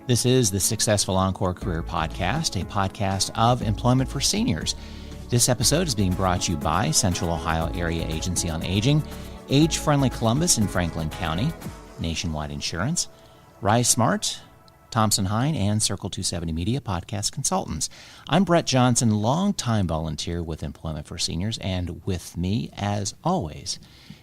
This is the Successful Encore Career Podcast, a podcast of employment for seniors. This episode is being brought to you by Central Ohio Area Agency on Aging, Age Friendly Columbus in Franklin County, Nationwide Insurance, Rise Smart, Thompson Hine, and Circle 270 Media Podcast Consultants. I'm Brett Johnson, longtime volunteer with Employment for Seniors, and with me, as always,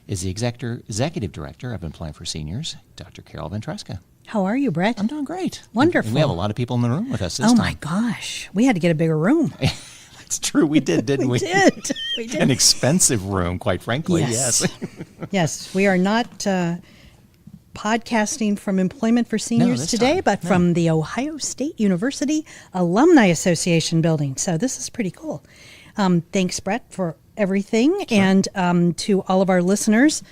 is the Executive Director of Employment for Seniors, Dr. Carol Ventresca. How are you, Brett? I'm doing great. Wonderful. And we have a lot of people in the room with us this time. Oh, my gosh. We had to get a bigger room. That's true. We did, didn't we? We did. An expensive room, quite frankly. Yes. Yes. We are not podcasting from Employment for Seniors today, but from the Ohio State University Alumni Association building. So this is pretty cool. Thanks, Brett, for everything. Sure. And to all of our listeners,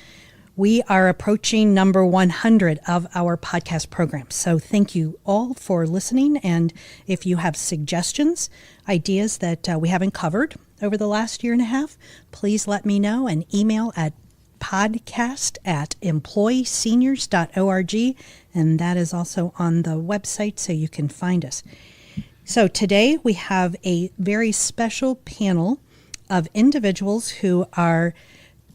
we are approaching number 100 of our podcast program. So thank you all for listening. And if you have suggestions, ideas that we haven't covered over the last year and a half, please let me know and email at podcast@employeeseniors.org. And that is also on the website, so you can find us. So today we have a very special panel of individuals who are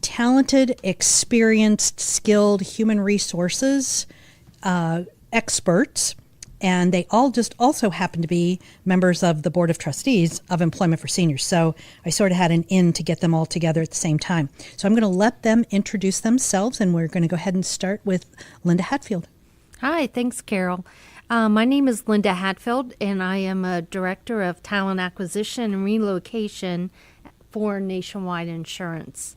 talented, experienced, skilled human resources experts, and they all just also happen to be members of the Board of Trustees of Employment for Seniors. So I sort of had an in to get them all together at the same time. So I'm going to let them introduce themselves, and we're going to go ahead and start with Linda Hatfield. Hi, thanks, Carol. My name is Linda Hatfield, and I am a Director of Talent Acquisition and Relocation for Nationwide Insurance.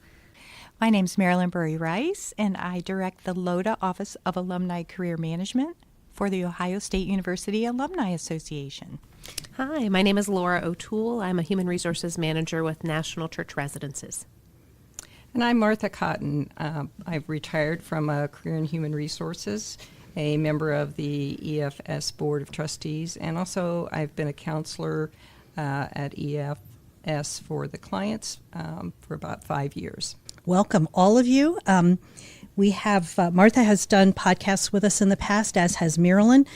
My name's Marilyn Burry-Rice, and I direct the Lhota Office of Alumni Career Management for the Ohio State University Alumni Association. Hi, my name is Laura O'Toole. I'm a Human Resources Manager with National Church Residences. And I'm Martha Cotton. I've retired from Career and Human Resources, a member of the EFS Board of Trustees, and also I've been a counselor at EFS for the clients for about 5 years. Welcome, all of you. We have, Martha has done podcasts with us in the past, as has Marilyn.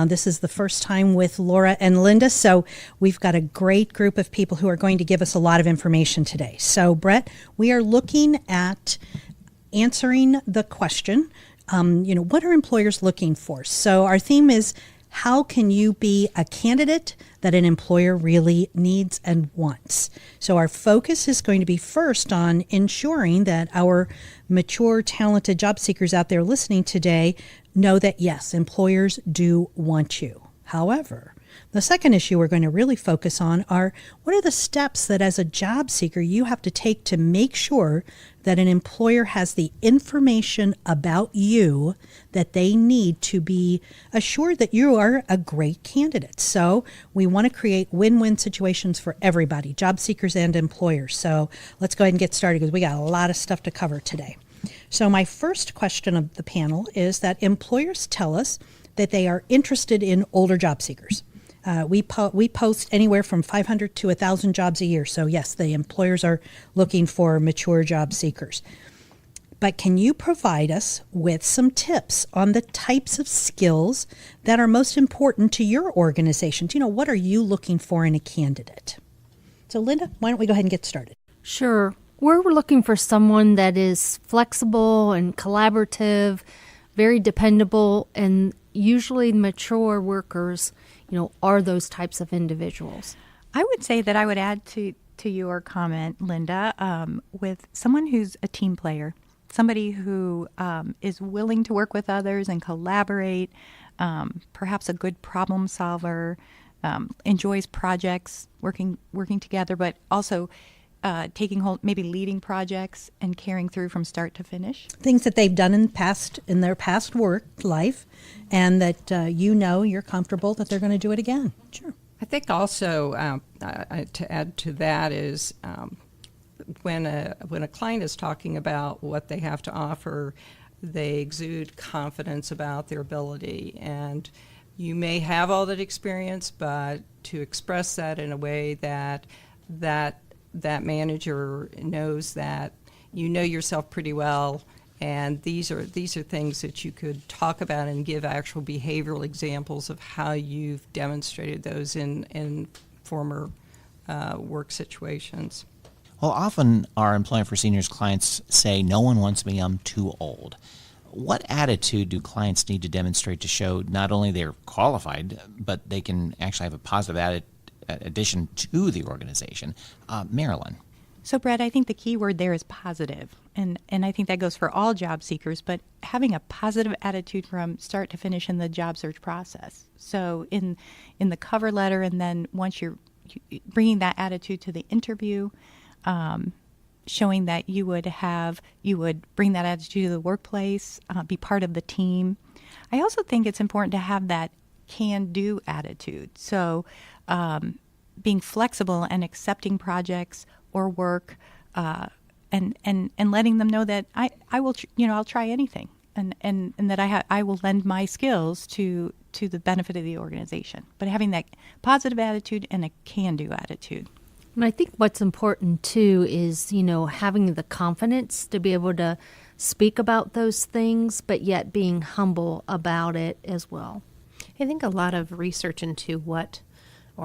This is the first time with Laura and Linda, so we've got a great group of people who are going to give us a lot of information today. So, Brett, we are looking at answering the question, what are employers looking for? So our theme is, how can you be a candidate that an employer really needs and wants? So our focus is going to be first on ensuring that our mature, talented job seekers out there listening today know that, yes, employers do want you. However, the second issue we're going to really focus on are, what are the steps that as a job seeker you have to take to make sure that an employer has the information about you that they need to be assured that you are a great candidate. So we want to create win-win situations for everybody, job seekers and employers. So let's go ahead and get started, because we got a lot of stuff to cover today. So my first question of the panel is that employers tell us that they are interested in older job seekers. We post anywhere from 500 to 1,000 jobs a year. So yes, the employers are looking for mature job seekers. But can you provide us with some tips on the types of skills that are most important to your organization? What are you looking for in a candidate? So Linda, why don't we go ahead and get started? Sure. We're looking for someone that is flexible and collaborative, very dependable, and usually mature workers are those types of individuals. I would say that I would add to your comment, Linda, with someone who's a team player, somebody who is willing to work with others and collaborate, perhaps a good problem solver, enjoys projects, working together, but also taking hold, maybe leading projects and carrying through from start to finish. Things that they've done in their past work life, and that you're comfortable that they're going to do it again. Sure. I think also to add to that is when a client is talking about what they have to offer, they exude confidence about their ability, and you may have all that experience, but to express that in a way that manager knows that you know yourself pretty well And these are things that you could talk about and give actual behavioral examples of how you've demonstrated those in former work situations. Well, often our Employment for Seniors clients say, "No one wants me, I'm too old." What attitude do clients need to demonstrate to show not only they're qualified, but they can actually have a positive addition to the organization? Marilyn. So, Brett, I think the key word there is positive. And I think that goes for all job seekers, but having a positive attitude from start to finish in the job search process. So in the cover letter, and then once you're bringing that attitude to the interview, showing that you would bring that attitude to the workplace, be part of the team. I also think it's important to have that can-do attitude. So being flexible and accepting projects or work, and letting them know that I will, I'll try anything, and that I will lend my skills to the benefit of the organization. But having that positive attitude and a can-do attitude. And I think what's important too is, having the confidence to be able to speak about those things, but yet being humble about it as well. I think a lot of research into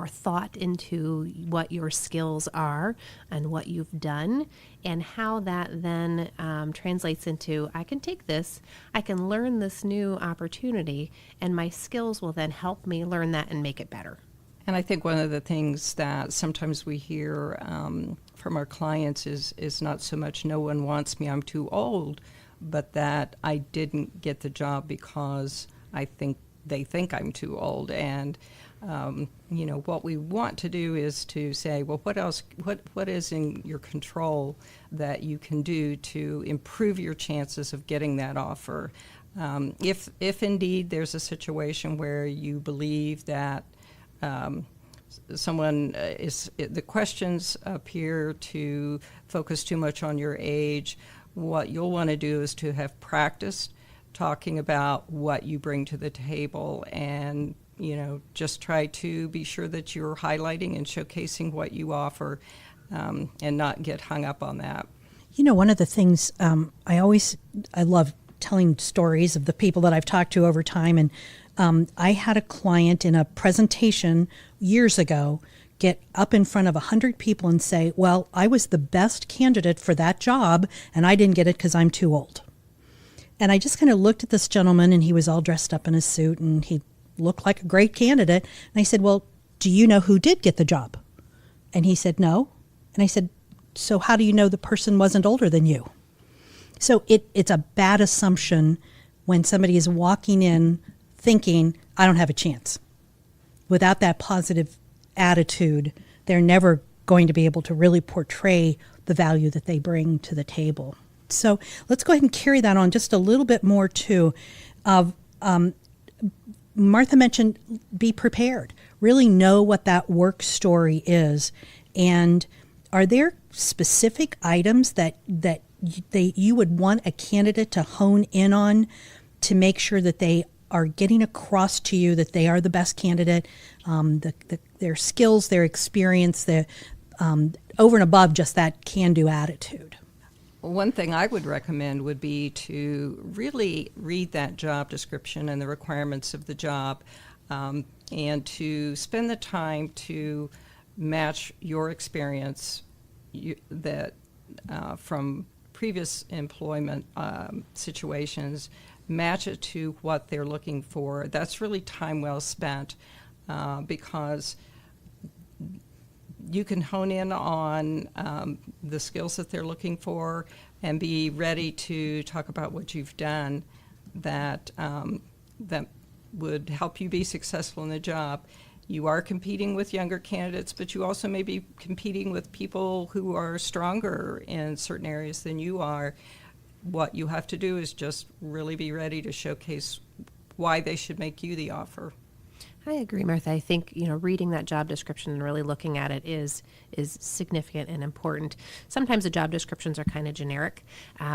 thought into what your skills are and what you've done, and how that then translates into, I can take this, I can learn this new opportunity, and my skills will then help me learn that and make it better. And I think one of the things that sometimes we hear from our clients is not so much "no one wants me, I'm too old," but that I didn't get the job because they think I'm too old. And what we want to do is to say, well, what is in your control that you can do to improve your chances of getting that offer? If indeed there's a situation where you believe that the questions appear to focus too much on your age, what you'll want to do is to have practiced talking about what you bring to the table, and just try to be sure that you're highlighting and showcasing what you offer, and not get hung up on that. One of the things I love telling stories of the people that I've talked to over time, and I had a client in a presentation years ago get up in front of 100 people and say, well, I was the best candidate for that job, and I didn't get it because I'm too old. And I just kind of looked at this gentleman, and he was all dressed up in a suit, and he looked like a great candidate. And I said, well, do you know who did get the job? And he said, no. And I said, so how do you know the person wasn't older than you? So it's a bad assumption when somebody is walking in thinking, I don't have a chance. Without that positive attitude, they're never going to be able to really portray the value that they bring to the table. So let's go ahead and carry that on just a little bit more too. Martha mentioned be prepared. Really know what that work story is. And are there specific items that you would want a candidate to hone in on to make sure that they are getting across to you that they are the best candidate, their skills, their experience, over and above just that can-do attitude? One thing I would recommend would be to really read that job description and the requirements of the job, and to spend the time to match your experience from previous employment situations, match it to what they're looking for. That's really time well spent, because you can hone in on the skills that they're looking for and be ready to talk about what you've done that would help you be successful in the job. You are competing with younger candidates, but you also may be competing with people who are stronger in certain areas than you are. What you have to do is just really be ready to showcase why they should make you the offer. I agree, Martha. I think, reading that job description and really looking at it is significant and important. Sometimes the job descriptions are kind of generic,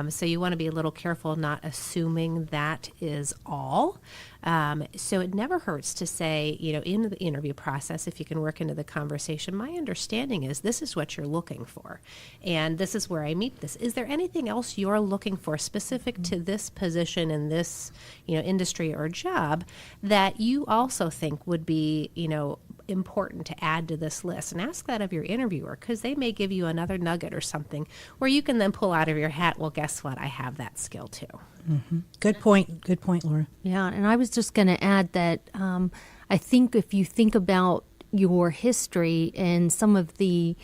so you want to be a little careful not assuming that is all. So it never hurts to say, in the interview process, if you can work into the conversation, my understanding is this is what you're looking for, and this is where I meet this. Is there anything else you're looking for specific to this position in this, industry or job that you also think would be, important to add to this list? And ask that of your interviewer, because they may give you another nugget or something where you can then pull out of your hat, well, guess what? I have that skill too. Mm-hmm. Good point, Laura. Yeah, and I was just going to add that I think if you think about your history and some of the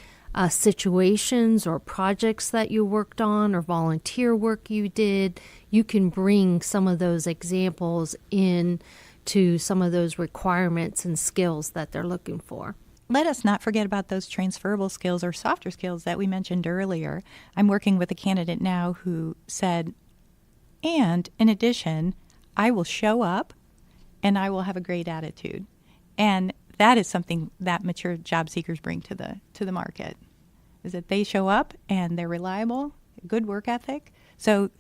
situations or projects that you worked on or volunteer work you did, you can bring some of those examples in to some of those requirements and skills that they're looking for. Let us not forget about those transferable skills or softer skills that we mentioned earlier. I'm working with a candidate now who said, and in addition, I will show up and I will have a great attitude. And that is something that mature job seekers bring to the market, is that they show up and they're reliable, good work ethic. So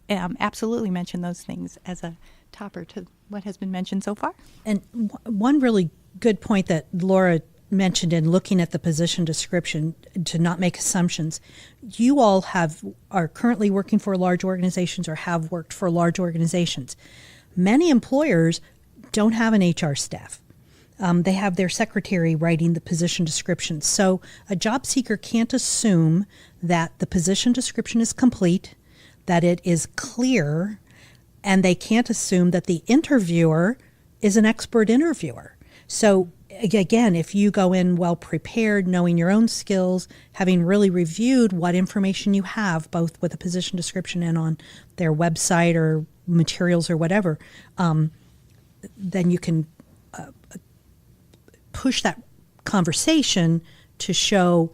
absolutely mention those things as a topper to what has been mentioned so far. And one really good point that Laura mentioned in looking at the position description, to not make assumptions. You all are currently working for large organizations or have worked for large organizations. Many employers don't have an HR staff. They have their secretary writing the position description. So a job seeker can't assume that the position description is complete, that it is clear, and they can't assume that the interviewer is an expert interviewer. So again, if you go in well prepared, knowing your own skills, having really reviewed what information you have, both with a position description and on their website or materials or whatever, then you can push that conversation to show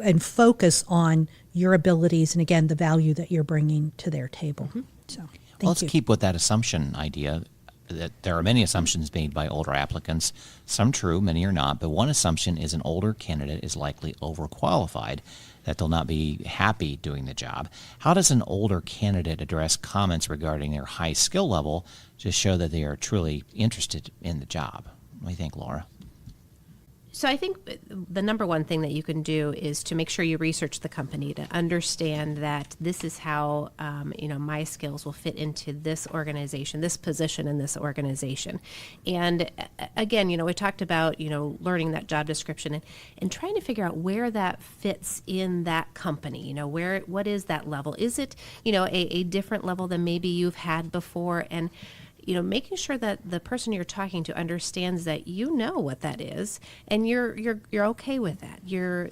and focus on your abilities and, again, the value that you're bringing to their table. Mm-hmm. So let's keep with that assumption idea that there are many assumptions made by older applicants, some true, many are not, but one assumption is an older candidate is likely overqualified, that they'll not be happy doing the job. How does an older candidate address comments regarding their high skill level to show that they are truly interested in the job? What do you think, Laura? So I think the number one thing that you can do is to make sure you research the company to understand that this is how, my skills will fit into this organization, this position in this organization. And again, we talked about, learning that job description and trying to figure out where that fits in that company, what is that level? Is it, a different level than maybe you've had before? And making sure that the person you're talking to understands that you know what that is and you're okay with that.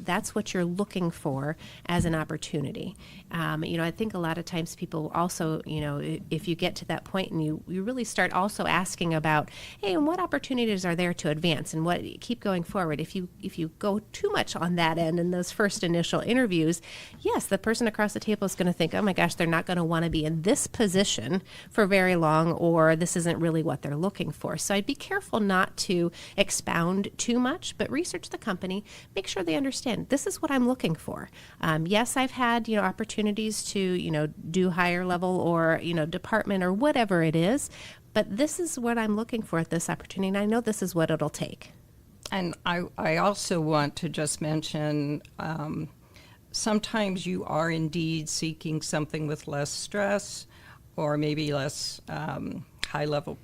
That's what you're looking for as an opportunity. I think a lot of times people also, if you get to that point and you really start also asking about, hey, and what opportunities are there to advance and what keep going forward. If you go too much on that end in those first initial interviews, yes, the person across the table is going to think, oh my gosh, they're not going to want to be in this position for very long, or this isn't really what they're looking for. So I'd be careful not to expound too much, but research the company, make sure they understand this is what I'm looking for. Yes, I've had, opportunities to, do higher level or, department or whatever it is, but this is what I'm looking for at this opportunity. And I know this is what it'll take. And I also want to just mention, sometimes you are indeed seeking something with less stress or maybe less high-level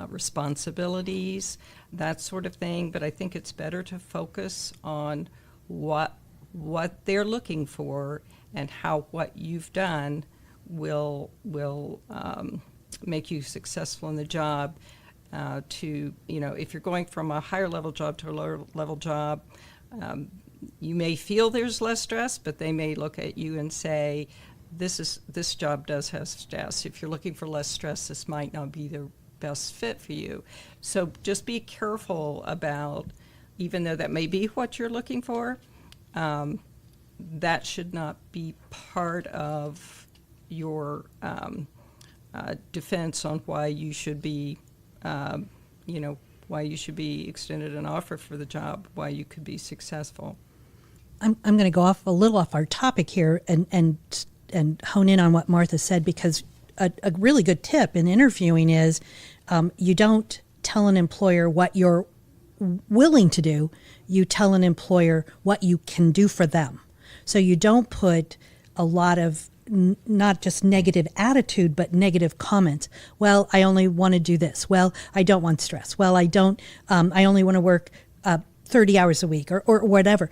responsibilities, that sort of thing. But I think it's better to focus on what they're looking for and how what you've done will make you successful in the job. If you're going from a higher-level job to a lower-level job, you may feel there's less stress, but they may look at you and say, this job does have stress. If you're looking for less stress, this might not be the best fit for you. So just be careful about, even though that may be what you're looking for, that should not be part of your defense on why you should be, why you should be extended an offer for the job, why you could be successful. I'm going to go off a little off our topic here and hone in on what Martha said, because a really good tip in interviewing is you don't tell an employer what you're willing to do. You tell an employer what you can do for them. So you don't put a lot of not just negative attitude, but negative comments. Well, I only want to do this. Well, I don't want stress. Well, I don't. I only want to work 30 hours a week or whatever.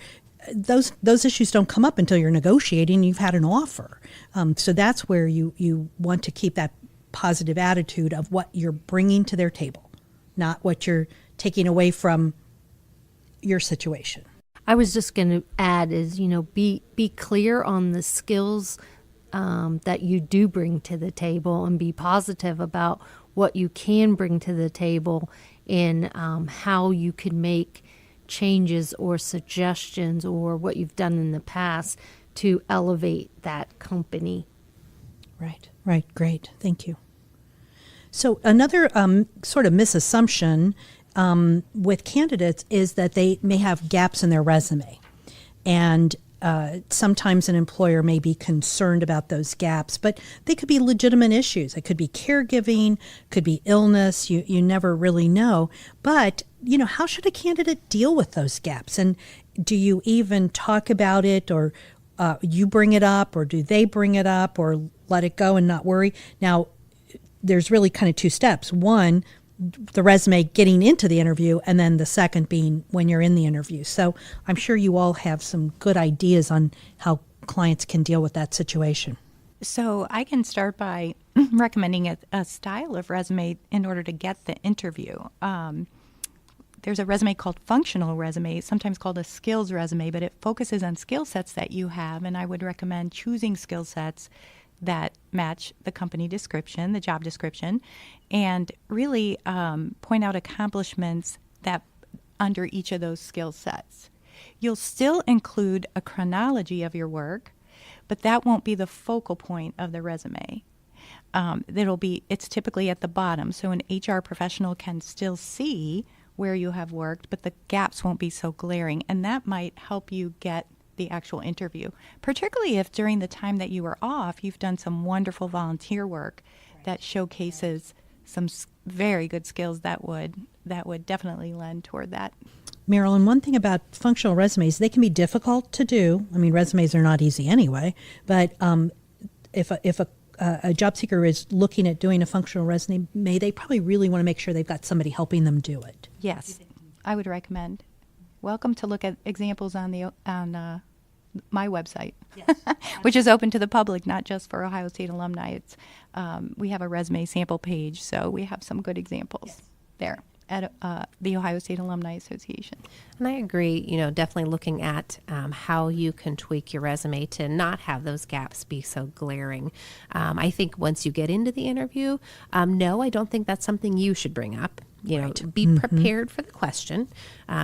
Those issues don't come up until you're negotiating. You've had an offer. So that's where you want to keep that positive attitude of what you're bringing to their table, not what you're taking away from your situation. I was just going to add is, be clear on the skills that you do bring to the table, and be positive about what you can bring to the table, and how you can make changes or suggestions or what you've done in the past to elevate that company. Right. Great. Thank you. So another sort of misassumption with candidates is that they may have gaps in their resume. And sometimes an employer may be concerned about those gaps, but they could be legitimate issues. It could be caregiving, could be illness. You never really know. But, how should a candidate deal with those gaps? And do you even talk about it, or you bring it up, or do they bring it up, or let it go and not worry? Now, there's really kind of two steps. One, the resume getting into the interview, and then the second being when you're in the interview. So I'm sure you all have some good ideas on how clients can deal with that situation. So I can start by recommending a style of resume in order to get the interview. There's a resume called functional resume, sometimes called a skills resume, but it focuses on skill sets that you have, and I would recommend choosing skill sets that match the company description, the job description, and really point out accomplishments that under each of those skill sets. You'll still include a chronology of your work, but that won't be the focal point of the resume. It's typically at the bottom, so an HR professional can still see where you have worked, but the gaps won't be so glaring, and that might help you get the actual interview, particularly if during the time that you were off, you've done some wonderful volunteer work that showcases some very good skills that would definitely lend toward that. Marilyn, one thing about functional resumes, they can be difficult to do. I mean, resumes are not easy anyway, but if a job seeker is looking at doing a functional resume, they probably really want to make sure they've got somebody helping them do it. Yes, I would recommend. Welcome to look at examples on my website, yes. Which is open to the public, not just for Ohio State alumni. It's we have a resume sample page, so we have some good examples there at the Ohio State Alumni Association. And I agree, definitely looking at how you can tweak your resume to not have those gaps be so glaring. I think once you get into the interview, no, I don't think that's something you should bring up. Be prepared for the question.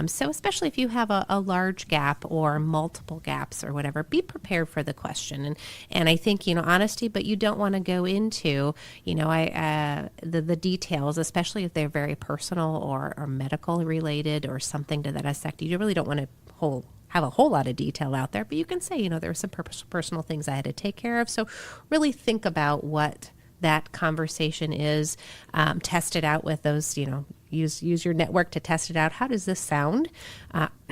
So especially if you have a large gap or multiple gaps or whatever, be prepared for the question. And I think, honesty, but you don't want to go into, the details, especially if they're very personal or medical related or something to that effect. You really don't want to have a whole lot of detail out there, but you can say, there were some personal things I had to take care of. So really think about what that conversation is, test it out with those, use your network to test it out. How does this sound?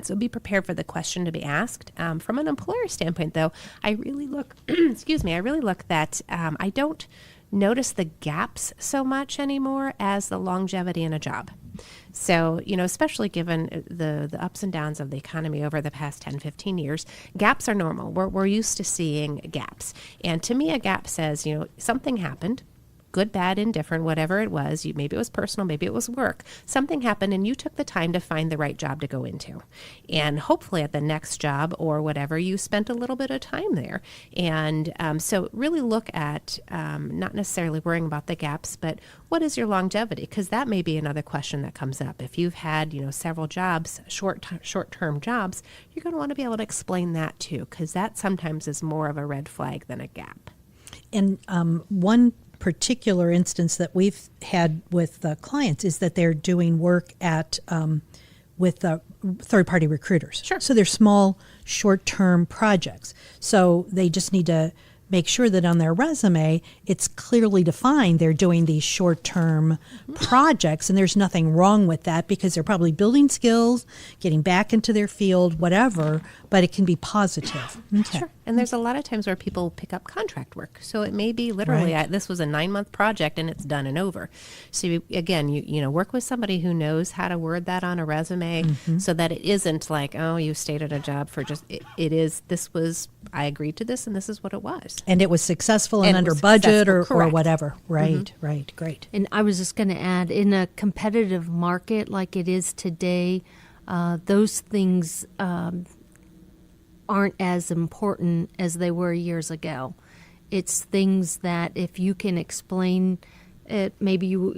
So be prepared for the question to be asked. From an employer standpoint, though, I really look, that I don't notice the gaps so much anymore as the longevity in a job. So, especially given the ups and downs of the economy over the past 10, 15 years, gaps are normal. We're used to seeing gaps. And to me, a gap says, something happened, good, bad, indifferent, whatever it was. Maybe it was personal, maybe it was work. Something happened and you took the time to find the right job to go into. And hopefully at the next job or whatever, you spent a little bit of time there. And so really look at not necessarily worrying about the gaps, but what is your longevity? Because that may be another question that comes up. If you've had, several jobs, short-term jobs, you're going to want to be able to explain that too, because that sometimes is more of a red flag than a gap. And one particular instance that we've had with clients is that they're doing work at with third-party recruiters. Sure. So they're small, short-term projects. So they just need to make sure that on their resume it's clearly defined they're doing these short-term projects, and there's nothing wrong with that because they're probably building skills, getting back into their field, whatever, but it can be positive. Okay. Sure. And there's a lot of times where people pick up contract work. So it may be literally, Right. this was a 9-month project and it's done and over. So you work with somebody who knows how to word that on a resume so that it isn't like, oh, you stayed at a job for just, it is, this was, I agreed to this and this is what it was. And it was successful and And it under was budget successful, or correct. whatever. Right, right, great. And I was just going to add, in a competitive market like it is today, those things aren't as important as they were years ago. It's things that if you can explain it, maybe you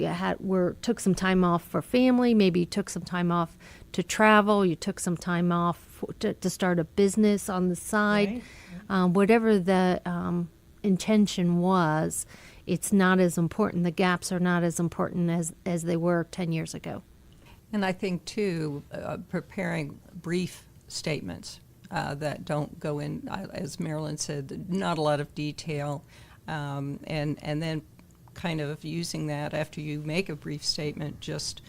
took some time off for family, maybe you took some time off to travel, you took some time off to start a business on the side, whatever the intention was, it's not as important. The gaps are not as important as they were 10 years ago. And I think, too, preparing brief statements that don't go in, as Marilyn said, not a lot of detail, and then kind of using that after you make a brief statement, just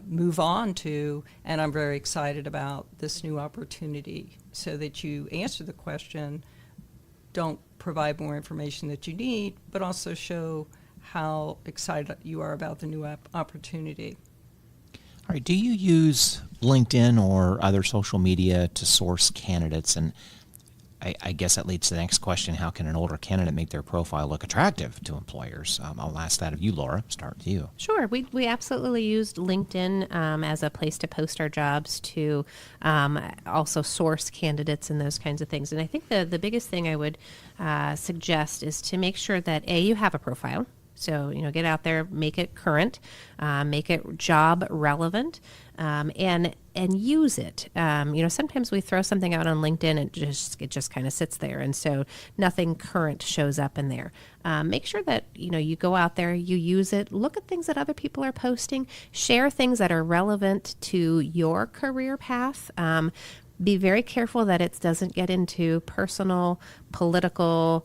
move on to, and I'm very excited about this new opportunity, so that you answer the question, don't provide more information that you need, but also show how excited you are about the new opportunity. All right. Do you use LinkedIn or other social media to source candidates? And I guess that leads to the next question. How can an older candidate make their profile look attractive to employers? I'll ask that of you, Laura. Start with you. Sure. We absolutely used LinkedIn as a place to post our jobs, to also source candidates and those kinds of things. And I think the biggest thing I would suggest is to make sure that, A, you have a profile. So, get out there, make it current, make it job relevant, and use it. Sometimes we throw something out on LinkedIn and it just kind of sits there, and so nothing current shows up in there. Make sure that you go out there, you use it, look at things that other people are posting, share things that are relevant to your career path. Be very careful that it doesn't get into personal, political,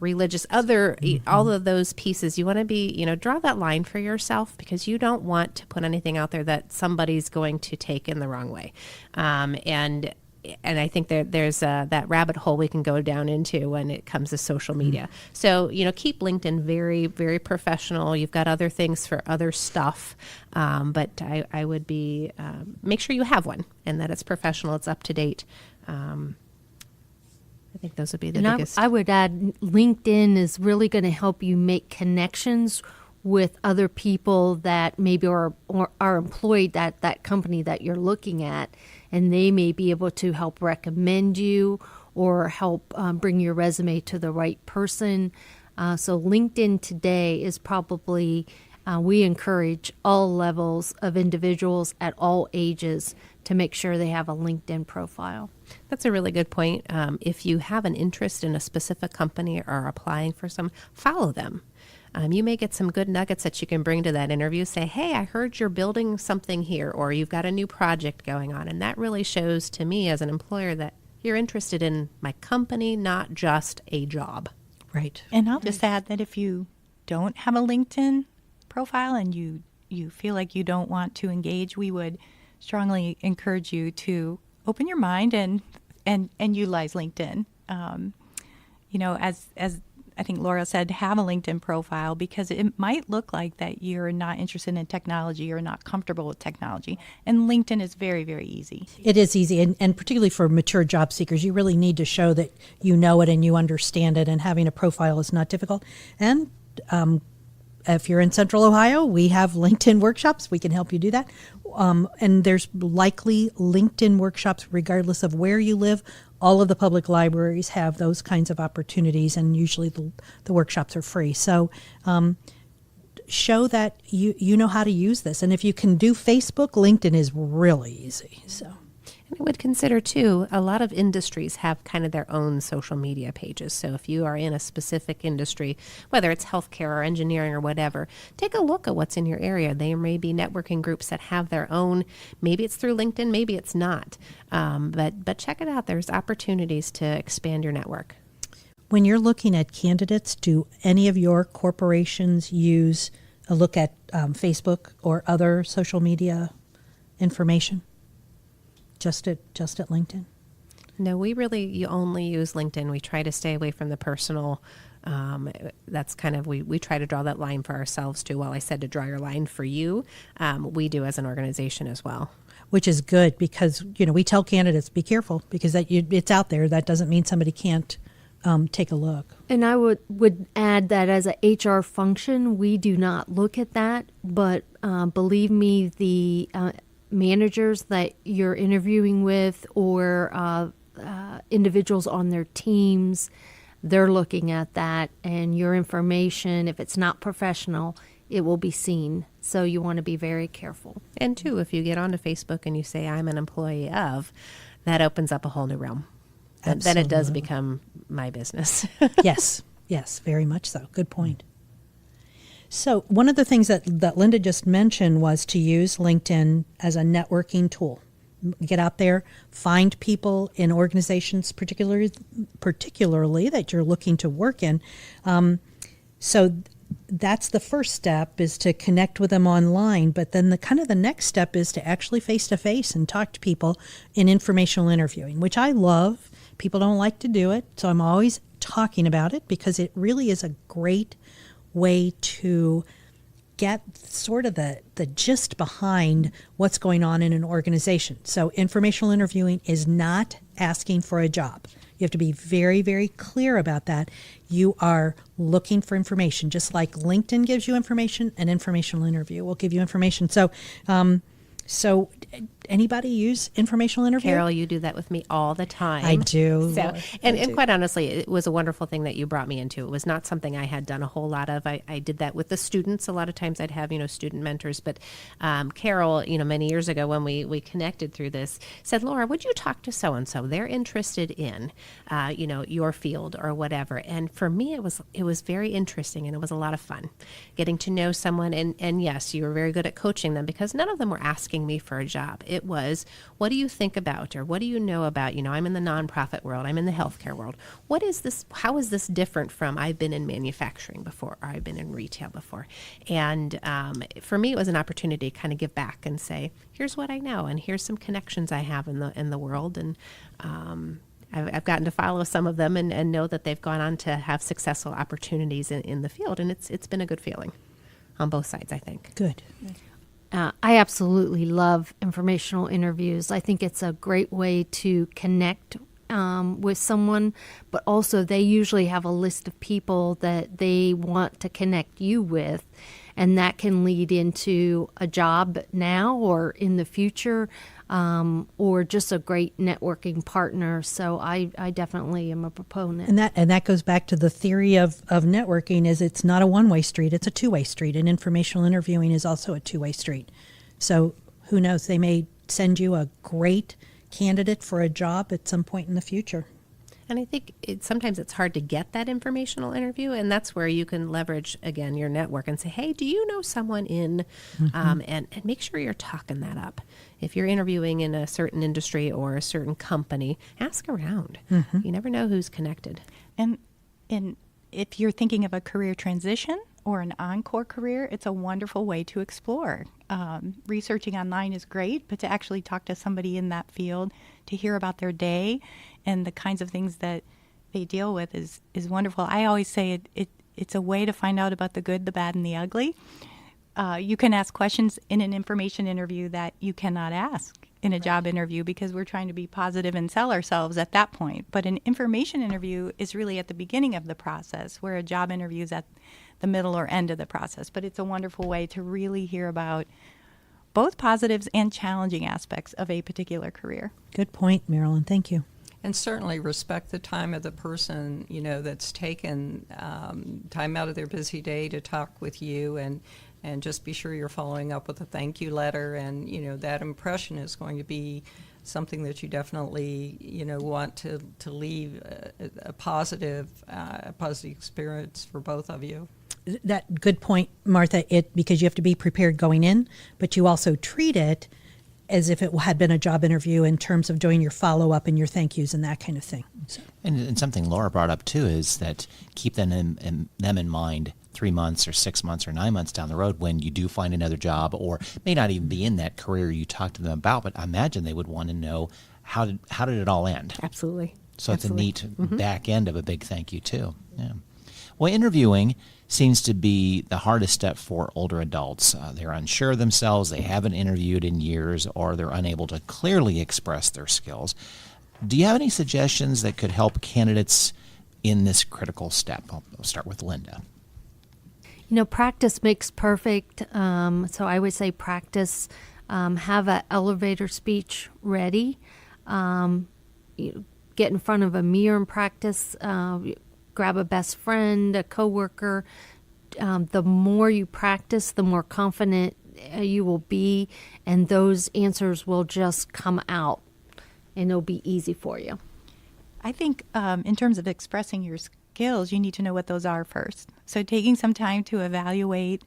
religious, other, all of those pieces. You want to be, draw that line for yourself, because you don't want to put anything out there that somebody's going to take in the wrong way. And I think there's that rabbit hole we can go down into when it comes to social media. So, keep LinkedIn very, very professional. You've got other things for other stuff. But I would be, make sure you have one and that it's professional, it's up to date. I think those would be the biggest. I would add, LinkedIn is really going to help you make connections with other people that maybe are employed at that company that you're looking at, and they may be able to help recommend you or help bring your resume to the right person. So LinkedIn today is probably, we encourage all levels of individuals at all ages to make sure they have a LinkedIn profile. That's a really good point. If you have an interest in a specific company or are applying for some, follow them. You may get some good nuggets that you can bring to that interview. Say, hey, I heard you're building something here, or you've got a new project going on. And that really shows to me as an employer that you're interested in my company, not just a job. Right. And I'll just add that if you don't have a LinkedIn profile and you feel like you don't want to engage, we would strongly encourage you to open your mind and utilize LinkedIn. As I think Laura said, have a LinkedIn profile, because it might look like that you're not interested in technology or not comfortable with technology. And LinkedIn is very, very easy. It is easy, and particularly for mature job seekers, you really need to show that you know it and you understand it, and having a profile is not difficult. And if you're in Central Ohio, we have LinkedIn workshops. We can help you do that. And there's likely LinkedIn workshops regardless of where you live. All of the public libraries have those kinds of opportunities, and usually the workshops are free. So show that you know how to use this. And if you can do Facebook, LinkedIn is really easy. So. And I would consider, too, a lot of industries have kind of their own social media pages. So if you are in a specific industry, whether it's healthcare or engineering or whatever, take a look at what's in your area. There may be networking groups that have their own. Maybe it's through LinkedIn, maybe it's not. But check it out. There's opportunities to expand your network. When you're looking at candidates, do any of your corporations use a look at Facebook or other social media information? Just at LinkedIn? No, you only use LinkedIn. We try to stay away from the personal. That's kind of, we try to draw that line for ourselves too. While I said to draw your line for you, we do as an organization as well. Which is good because, we tell candidates, be careful because it's out there. That doesn't mean somebody can't take a look. And I would add that as a HR function, we do not look at that, but believe me, the managers that you're interviewing with or individuals on their teams, they're looking at that, and your information, if it's not professional, it will be seen. So you want to be very careful. And too, if you get onto Facebook and you say, I'm an employee of, that opens up a whole new realm. Then it does become my business. Yes, very much so. Good point. So one of the things that Linda just mentioned was to use LinkedIn as a networking tool. Get out there, find people in organizations, particularly that you're looking to work in. So that's the first step, is to connect with them online. But then the next step is to actually face-to-face and talk to people in informational interviewing, which I love. People don't like to do it, so I'm always talking about it because it really is a great way to get sort of the gist behind what's going on in an organization. So informational interviewing is not asking for a job. You have to be very, very clear about that. You are looking for information, just like LinkedIn gives you information, an informational interview will give you information. So anybody use informational interview? Carol, you do that with me all the time. I do. So, and quite honestly, it was a wonderful thing that you brought me into. It was not something I had done a whole lot of. I did that with the students. A lot of times I'd have, student mentors. But Carol, many years ago when we connected through this, said, Laura, would you talk to so-and-so? They're interested in, your field or whatever. And for me, it was very interesting, and it was a lot of fun getting to know someone. And yes, you were very good at coaching them because none of them were asking me for a job. It was, what do you think about, or what do you know about, I'm in the nonprofit world, I'm in the healthcare world. What is this, how is this different from, I've been in manufacturing before, or I've been in retail before. And for me, it was an opportunity to kind of give back and say, here's what I know, and here's some connections I have in the world. And I've gotten to follow some of them and know that they've gone on to have successful opportunities in the field. And it's been a good feeling on both sides, I think. Good. I absolutely love informational interviews. I think it's a great way to connect with someone, but also they usually have a list of people that they want to connect you with, and that can lead into a job now or in the future, or just a great networking partner. So I definitely am a proponent. And that goes back to the theory of networking, is it's not a one-way street, it's a two-way street, and informational interviewing is also a two-way street. So who knows, they may send you a great candidate for a job at some point in the future. And I think sometimes it's hard to get that informational interview, and that's where you can leverage, again, your network and say, hey, do you know someone in, and make sure you're talking that up. If you're interviewing in a certain industry or a certain company, ask around. You never know who's connected. And if you're thinking of a career transition or an encore career, it's a wonderful way to explore. Researching online is great, but to actually talk to somebody in that field, to hear about their day and the kinds of things that they deal with is wonderful. I always say it's a way to find out about the good, the bad, and the ugly. You can ask questions in an information interview that you cannot ask in a job interview because we're trying to be positive and sell ourselves at that point. But an information interview is really at the beginning of the process, where a job interview is at the middle or end of the process. But it's a wonderful way to really hear about both positives and challenging aspects of a particular career. Good point, Marilyn. Thank you. And certainly respect the time of the person, that's taken time out of their busy day to talk with you, and just be sure you're following up with a thank you letter, and, that impression is going to be something that you definitely, want to leave a positive experience for both of you. That good point, Martha, because you have to be prepared going in, but you also treat it as if it had been a job interview in terms of doing your follow-up and your thank yous and that kind of thing. So. And something Laura brought up too is that keep them in mind 3 months or 6 months or 9 months down the road when you do find another job, or may not even be in that career you talked to them about, but I imagine they would want to know how did it all end. Absolutely. So Absolutely. It's a neat back end of a big thank you too. Yeah. Well, interviewing seems to be the hardest step for older adults. They're unsure of themselves, they haven't interviewed in years, or they're unable to clearly express their skills. Do you have any suggestions that could help candidates in this critical step? I'll start with Linda. Practice makes perfect. So I would say practice, have an elevator speech ready. Get in front of a mirror and practice. Grab a best friend, a coworker. The more you practice, the more confident you will be, and those answers will just come out, and it'll be easy for you. I think in terms of expressing your skills, you need to know what those are first. So taking some time to evaluate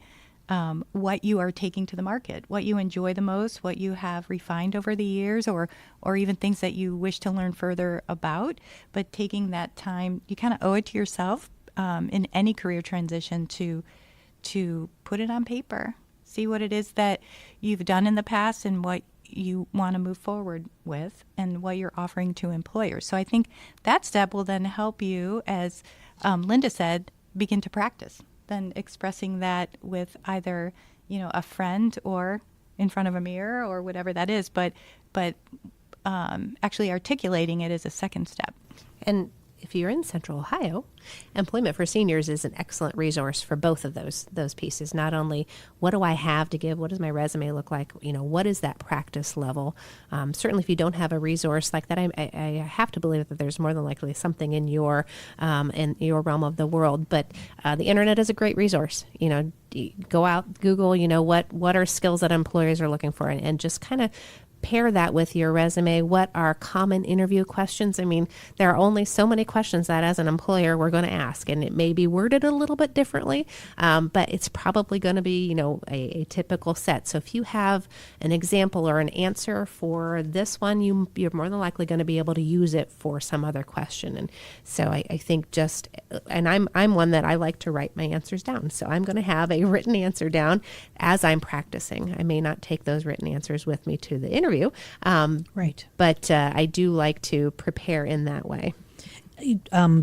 what you are taking to the market, what you enjoy the most, what you have refined over the years, or even things that you wish to learn further about. But taking that time, you kind of owe it to yourself in any career transition to put it on paper, see what it is that you've done in the past and what you want to move forward with and what you're offering to employers. So I think that step will then help you, as Linda said, begin to practice. Then expressing that with either, a friend or in front of a mirror or whatever that is, but actually articulating it is a second step. And if you're in Central Ohio, Employment for Seniors is an excellent resource for both of those pieces. Not only what do I have to give, what does my resume look like, what is that practice level? Certainly if you don't have a resource like that, I have to believe that there's more than likely something in your realm of the world. But the internet is a great resource. Go out, Google, what are skills that employers are looking for, and just kind of pair that with your resume. What are common interview questions? I mean, there are only so many questions that as an employer we're going to ask, and it may be worded a little bit differently, but it's probably going to be, a typical set. So if you have an example or an answer for this one, you're more than likely going to be able to use it for some other question. And so I think and I'm one that I like to write my answers down. So I'm going to have a written answer down as I'm practicing. I may not take those written answers with me to the interview. Right. But I do like to prepare in that way.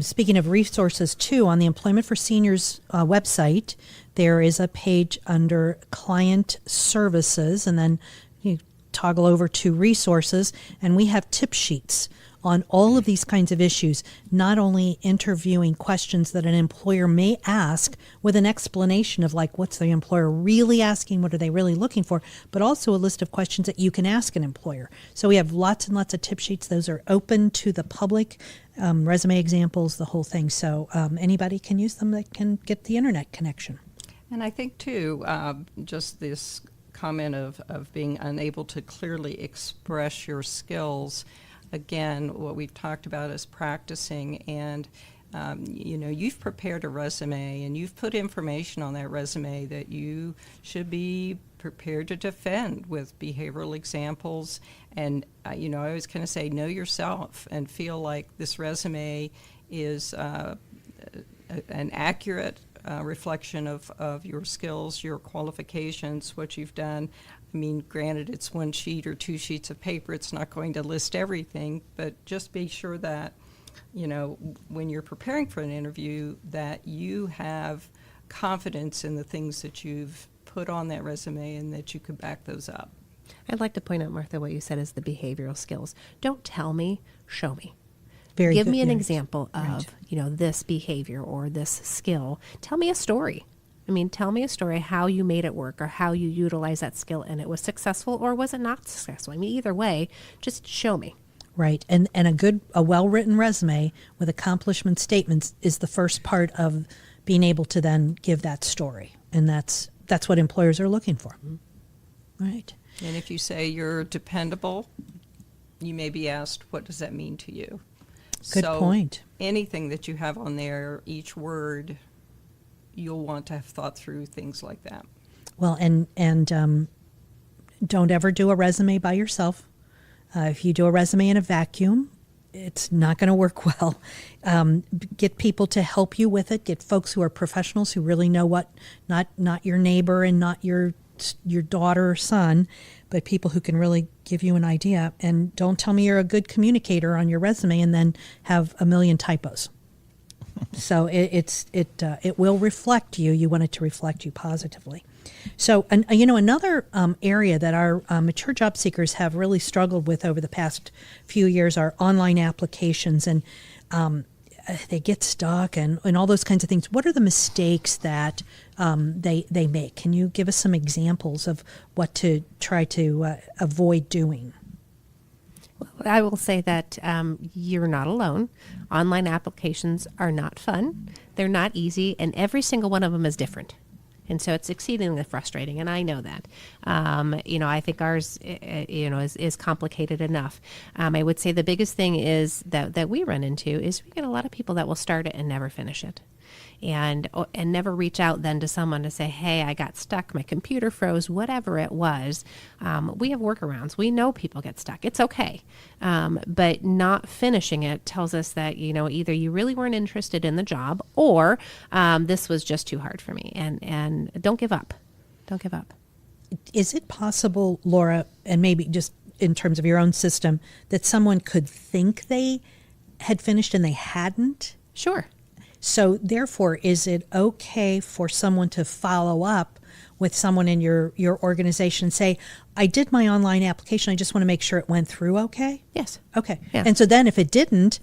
Speaking of resources, too, on the Employment for Seniors website, there is a page under Client Services, and then you toggle over to Resources, and we have tip sheets on all of these kinds of issues, not only interviewing questions that an employer may ask with an explanation of what's the employer really asking, what are they really looking for, but also a list of questions that you can ask an employer. So we have lots and lots of tip sheets. Those are open to the public, resume examples, the whole thing. So anybody can use them that can get the internet connection. And I think, too, just this comment of being unable to clearly express your skills. Again, what we've talked about is practicing, and you've prepared a resume and you've put information on that resume that you should be prepared to defend with behavioral examples. And I always kind of say, know yourself and feel like this resume is an accurate reflection of your skills, your qualifications, what you've done. I mean, granted, it's 1 sheet or 2 sheets of paper. It's not going to list everything, but just be sure that, when you're preparing for an interview, that you have confidence in the things that you've put on that resume and that you could back those up. I'd like to point out, Martha, what you said is the behavioral skills. Don't tell me, show me. Very Give good, me an yes. example of, this behavior or this skill. Tell me a story. Tell me a story how you made it work or how you utilize that skill and it was successful or was it not successful. Either way, just show me. Right. And a well-written resume with accomplishment statements is the first part of being able to then give that story. And that's what employers are looking for. Right. And if you say you're dependable, you may be asked, what does that mean to you? Good point. Anything that you have on there, each word, you'll want to have thought through things like that. Well, and don't ever do a resume by yourself. If you do a resume in a vacuum, it's not going to work well. Get people to help you with it. Get folks who are professionals who really know what, not your neighbor and not your daughter or son, but people who can really give you an idea. And don't tell me you're a good communicator on your resume and then have a million typos. So it will reflect you. You want it to reflect you positively. So, another area that our mature job seekers have really struggled with over the past few years are online applications, and they get stuck and all those kinds of things. What are the mistakes that they make? Can you give us some examples of what to try to avoid doing? I will say that you're not alone. Online applications are not fun. They're not easy, and every single one of them is different. And so it's exceedingly frustrating, and I know that. I think ours, is complicated enough. I would say the biggest thing is that we run into is we get a lot of people that will start it and never finish it. And never reach out then to someone to say, hey, I got stuck, my computer froze, whatever it was. We have workarounds. We know people get stuck. It's okay. But not finishing it tells us that, either you really weren't interested in the job or this was just too hard for me. And don't give up. Don't give up. Is it possible, Laura, and maybe just in terms of your own system, that someone could think they had finished and they hadn't? Sure. So therefore, is it okay for someone to follow up with someone in your organization and say, I did my online application, I just want to make sure it went through okay? Yes. Okay. Yeah. And so then if it didn't,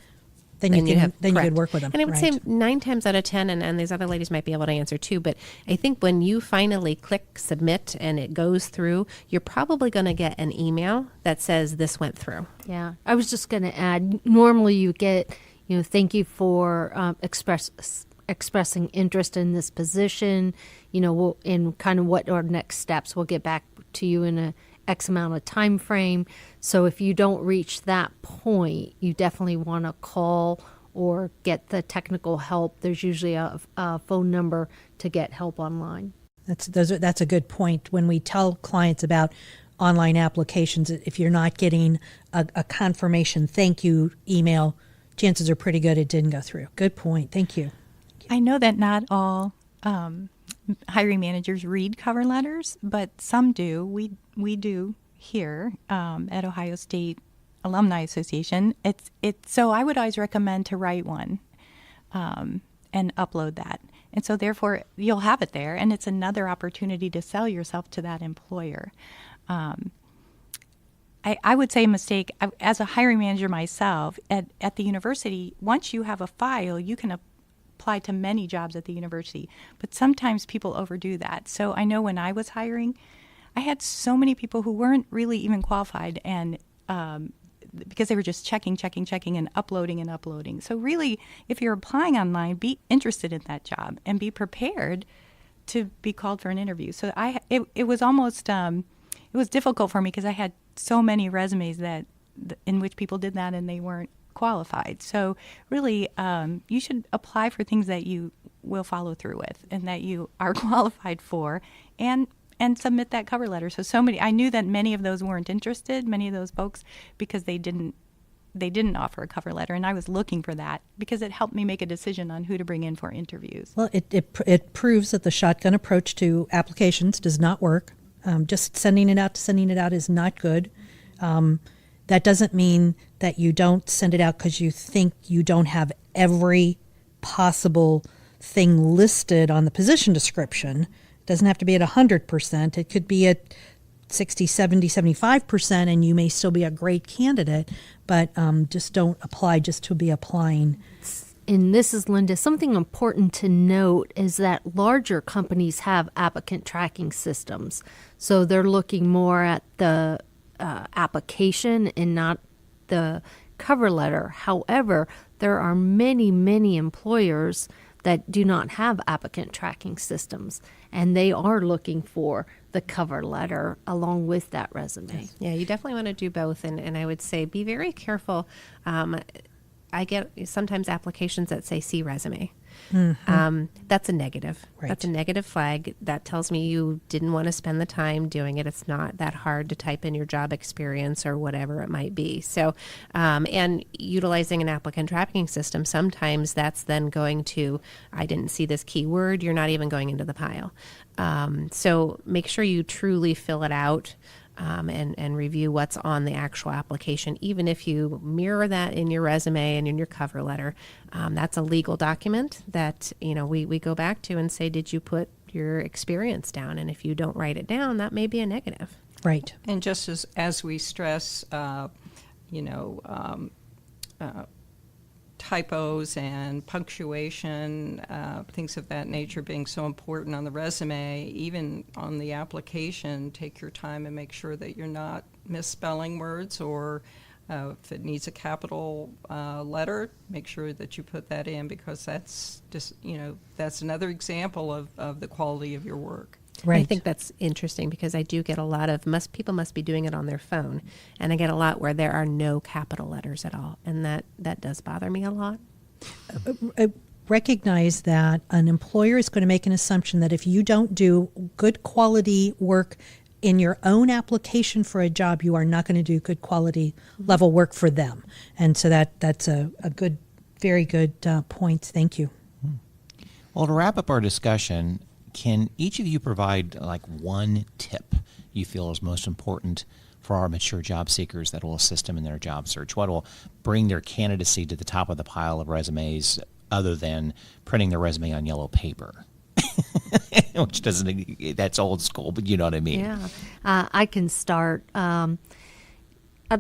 then you could work with them. And I would say 9 times out of 10, and these other ladies might be able to answer too, but I think when you finally click submit and it goes through, you're probably going to get an email that says this went through. Yeah. I was just going to add, normally you get, thank you for expressing interest in this position, in kind of what our next steps. We'll get back to you in a X amount of time frame. So if you don't reach that point, you definitely want to call or get the technical help. There's usually a phone number to get help online. That's a good point. When we tell clients about online applications, if you're not getting a confirmation thank you email, chances are pretty good it didn't go through. Good point. Thank you. I know that not all hiring managers read cover letters, but some do. We do here at Ohio State Alumni Association. So I would always recommend to write one and upload that. And so therefore you'll have it there, and it's another opportunity to sell yourself to that employer. I would say a mistake, as a hiring manager myself, at the university, once you have a file, you can apply to many jobs at the university. But sometimes people overdo that. So I know when I was hiring, I had so many people who weren't really even qualified, and because they were just checking and uploading. So really, if you're applying online, be interested in that job and be prepared to be called for an interview. So it was almost, it was difficult for me because I had so many resumes in which people did that and they weren't qualified. So really, you should apply for things that you will follow through with and that you are qualified for, and submit that cover letter. So many, I knew that many of those weren't interested, many of those folks, because they didn't offer a cover letter, and I was looking for that because it helped me make a decision on who to bring in for interviews. Well, it proves that the shotgun approach to applications does not work. Just sending it out is not good. That doesn't mean that you don't send it out because you think you don't have every possible thing listed on the position description. It doesn't have to be at 100%. It could be at 60, 70, 75%, and you may still be a great candidate, but just don't apply just to be applying. And this is Linda. Something important to note is that larger companies have applicant tracking systems. So they're looking more at the application and not the cover letter. However, there are many, many employers that do not have applicant tracking systems, and they are looking for the cover letter along with that resume. Yeah, you definitely want to do both. And I would say be very careful. I get sometimes applications that say see resume. That's a negative. Right. That's a negative flag. That tells me you didn't want to spend the time doing it. It's not that hard to type in your job experience or whatever it might be. So, and utilizing an applicant tracking system, sometimes that's then going to, I didn't see this keyword, you're not even going into the pile. So make sure you truly fill it out. And review what's on the actual application. Even if you mirror that in your resume and in your cover letter, that's a legal document that, we go back to and say, did you put your experience down? And if you don't write it down, that may be a negative. Right. And just as we stress, typos and punctuation, things of that nature being so important on the resume, even on the application, take your time and make sure that you're not misspelling words, or if it needs a capital letter, make sure that you put that in, because that's just, that's another example of the quality of your work. Right. I think that's interesting because I do get a lot of people must be doing it on their phone, and I get a lot where there are no capital letters at all, and that does bother me a lot. Recognize that an employer is going to make an assumption that if you don't do good quality work in your own application for a job, you are not going to do good quality level work for them. And so that's a good, very good point. Thank you. Well, to wrap up our discussion, can each of you provide like one tip you feel is most important for our mature job seekers that will assist them in their job search? What will bring their candidacy to the top of the pile of resumes other than printing their resume on yellow paper? Which that's old school, but you know what I mean. Yeah, I can start. I'd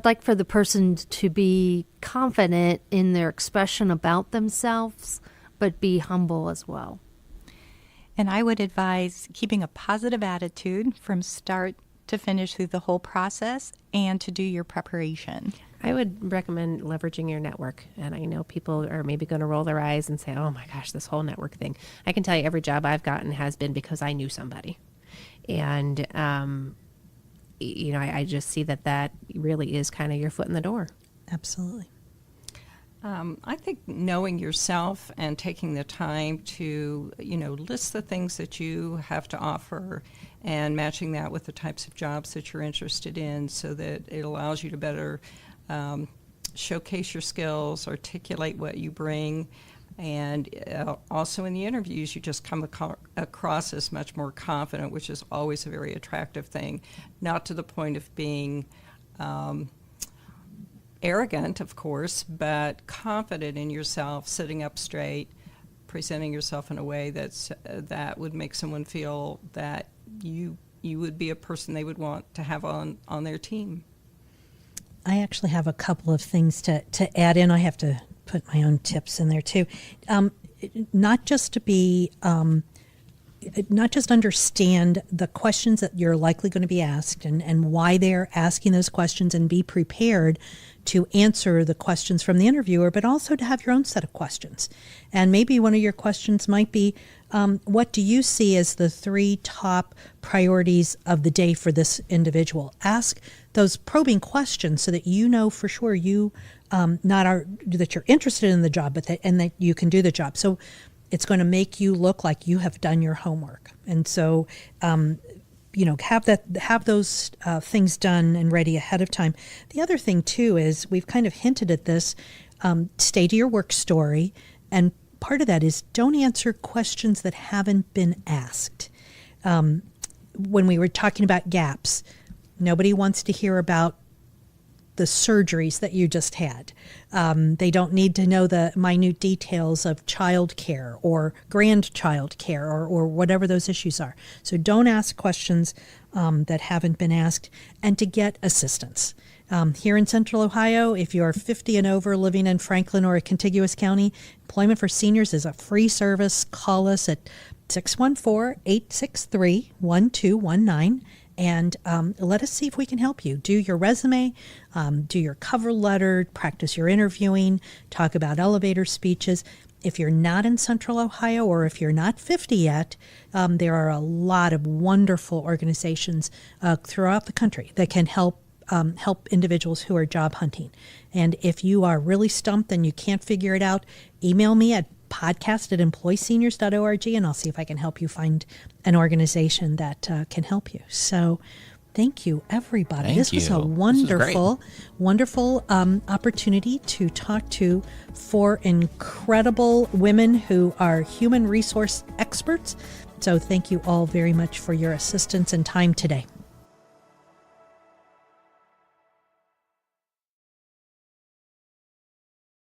like for the person to be confident in their expression about themselves, but be humble as well. And I would advise keeping a positive attitude from start to finish through the whole process, and to do your preparation. I would recommend leveraging your network. And I know people are maybe going to roll their eyes and say, oh my gosh, this whole network thing. I can tell you every job I've gotten has been because I knew somebody. And, I just see that really is kind of your foot in the door. Absolutely. I think knowing yourself and taking the time to, list the things that you have to offer and matching that with the types of jobs that you're interested in, so that it allows you to better showcase your skills, articulate what you bring, and also in the interviews you just come across as much more confident, which is always a very attractive thing, not to the point of being arrogant, of course, but confident in yourself, sitting up straight, presenting yourself in a way that would make someone feel that you would be a person they would want to have on their team. I actually have a couple of things to add in. I have to put my own tips in there too. Not just understand the questions that you're likely going to be asked and why they're asking those questions, and be prepared to answer the questions from the interviewer, but also to have your own set of questions. And maybe one of your questions might be, what do you see as the 3 top priorities of the day for this individual? Ask those probing questions so that you know for sure that you're interested in the job, but that you can do the job. So it's going to make you look like you have done your homework. And so, have those things done and ready ahead of time. The other thing too is, we've kind of hinted at this, stay to your work story. And part of that is, don't answer questions that haven't been asked. When we were talking about gaps, nobody wants to hear about the surgeries that you just had. They don't need to know the minute details of child care or grandchild care or whatever those issues are. So don't ask questions that haven't been asked, and to get assistance. Here in Central Ohio, if you're 50 and over living in Franklin or a contiguous county, Employment for Seniors is a free service. Call us at 614-863-1219. And let us see if we can help you. Do your resume, do your cover letter, practice your interviewing, talk about elevator speeches. if you're not in Central Ohio or if you're not 50 yet, there are a lot of wonderful organizations throughout the country that can help individuals who are job hunting. And if you are really stumped and you can't figure it out, email me at podcast@employseniors.org, and I'll see if I can help you find an organization that can help you. So thank you, everybody. Thank this was you. a wonderful, wonderful opportunity to talk to 4 incredible women who are human resource experts. So thank you all very much for your assistance and time today.